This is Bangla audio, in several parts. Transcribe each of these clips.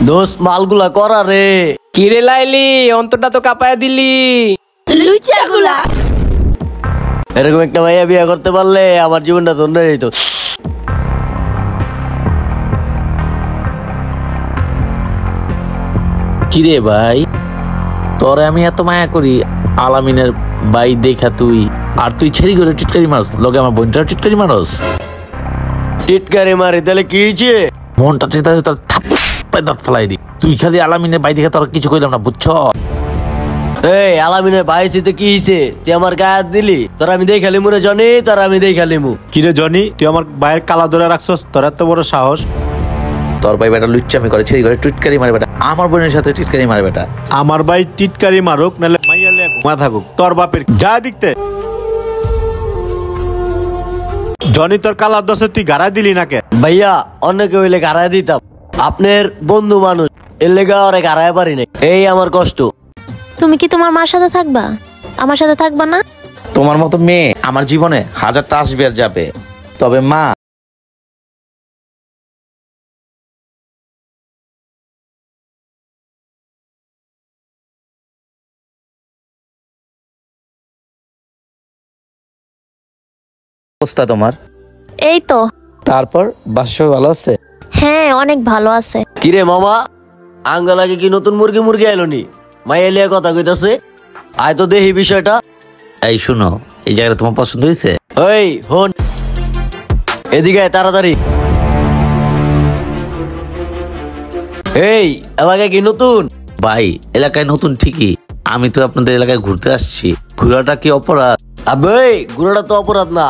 দোস্ত মালগুলা করা রে। কিরে লাইলি, অন্তরটা তো কাঁপায়া দিলি। লুচ্চাগুলা এরকম একটা ভাইয়া বিয়ে করতে পারলে আমার জীবনটা ধন্য হয়ে যেত। কিরে ভাই, তোরে আমি এত মায়া করি, আলামিনের ভাই দেখা তুই, আর তুই ছেড়ি করে টিটকারি মারস, লগে আমার বোনটার টিটকারি মারস। টিটকারি মারি তাহলে কি হয়েছে? মনটা চেতা তোর থাপ্পায় দাঁত ফেলাই দি। তুই খালি আলামিনের ভাই দেখে তোর কিছু কইলাম না, বুঝছ? এই আলামিনের ভাই তো কি হয়েছে? তুই আমার গায়ে দিলি, তোর আমি দেখালি মুরে জনি, তোর আমি দেখালি মু। কিরে জনি, তুই আমার ভাইয়ের কালা ধরে রাখছস? তোর এত বড় সাহস? তোর ভাই বেটা লুচ্চামি করে, ছেড়ি করে টিটকারি মারে বেটা, আমার বোনের সাথে টিটকারি মারে বেটা। আমার ভাই টিটকারি মারুক নাহলে মাইয়ালে ঘুমা থাকুক, তোর বাপের যা দেখতে। জনি, তোর কালার দোষে তুই গাড়া দিলি না কে? ভাইয়া অন্যকে হইলে গাড়ায় দিতাম, আপনার বন্ধু মানুষ, এর লেগে আরে গাড়ায় পারি নাই, এই আমার কষ্ট। তুমি কি তোমার মার সাথে থাকবা? আমার সাথে থাকবা না? তোমার মতো মেয়ে আমার জীবনে হাজারটা আসবে আর যাবে, তবে মা অবস্থা তোমার? এই তো। তারপর বাসা সবাই ভালো আছে? হ্যাঁ, অনেক ভালো আছে। কিরে মামা, আঙ্গালাকে কি নতুন মুরগি মুরগি আইলো নি? মাইয়া কথা কইতাছে, আয় তো দেখি বিষয়টা। এই শুনো, এই জায়গাটা তোমার পছন্দ হয়েছে? ওই হন, এদিকে আয় তাড়াতাড়ি। এই এলাকায় কি নতুন? ভাই এলাকায় নতুন ঠিকই, আমি তো আপনাদের এলাকায় ঘুরতে আসছি, ঘোরাটা কি অপরাধ? আবে গুড়াটা তো অপরাধ না।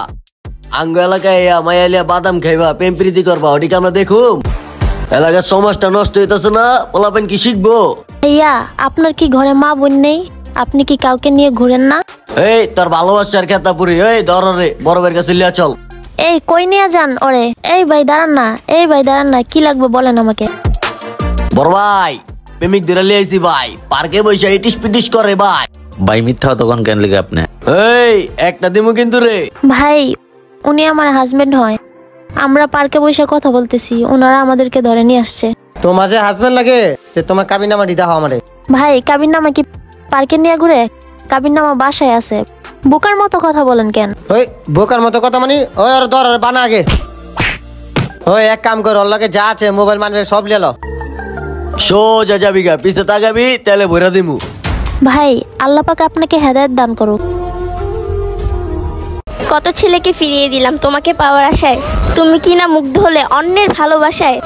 আঙ্গ এলাকায় মাইয়ালিয়া বাদাম খাইবা, প্রেম প্রীতি করবা, ওটিকে আমরা দেখুম। এলাকার সমাজটা নষ্ট হইতেছে না, পোলাপেন কি শিখবো? ভাইয়া, আপনার কি ঘরে মা বোন নেই? আপনি কি কাউকে নিয়ে ঘুরেন না? এই তোর ভালোবাসার খেতা পুরি, এই ধর রে, বড় বের কাছে লিয়া চল। এই কই নিয়ে যান ওরে? এই ভাই দাঁড়ান না, এই ভাই দাঁড়ান না, কি লাগবে বলেন আমাকে। বড় ভাই, প্রেমিক ধরে লিয়ে আইছি ভাই, পার্কে বসে ইটিস পিটিস করে ভাই। ভাই মিথ্যা তখন কেন লেগে আপনি? এই একটা দিমু কিন্তু রে। ভাই, উনি আমার হাজবেন্ড হয়, আমরা পার্কে বসে কথা বলতেছি, ওনারা আমাদেরকে ধরে নিয়ে আসছে। তোমার যে হাজবেন্ড লাগে, যে তোমার কাবিননামা দিতে হয় আমারে। ভাই, কাবিননামা কি পার্কে নিয়ে ঘুরে? কাবিননামা বাসায় আছে। বোকার মতো কথা বলেন কেন? ওই বোকার মতো কথা মানে? ওই আর ধর বানা আগে। ওই এক কাম কর, ওর লগে যা আছে মোবাইল মানবে সব লিয়ে লো। সোজা যাবি গা, পিছে তাকাবি, তেলে ভরা দিমু। ভাই, আল্লাহ পাক আপনাকে হেদায়েত দান করুক। কত ছেলেকে ফিরিয়ে দিলাম তোমাকে পাওয়ার আশায়, তুমি কি না মুগ্ধ হলে অন্যের ভালোবাসায়।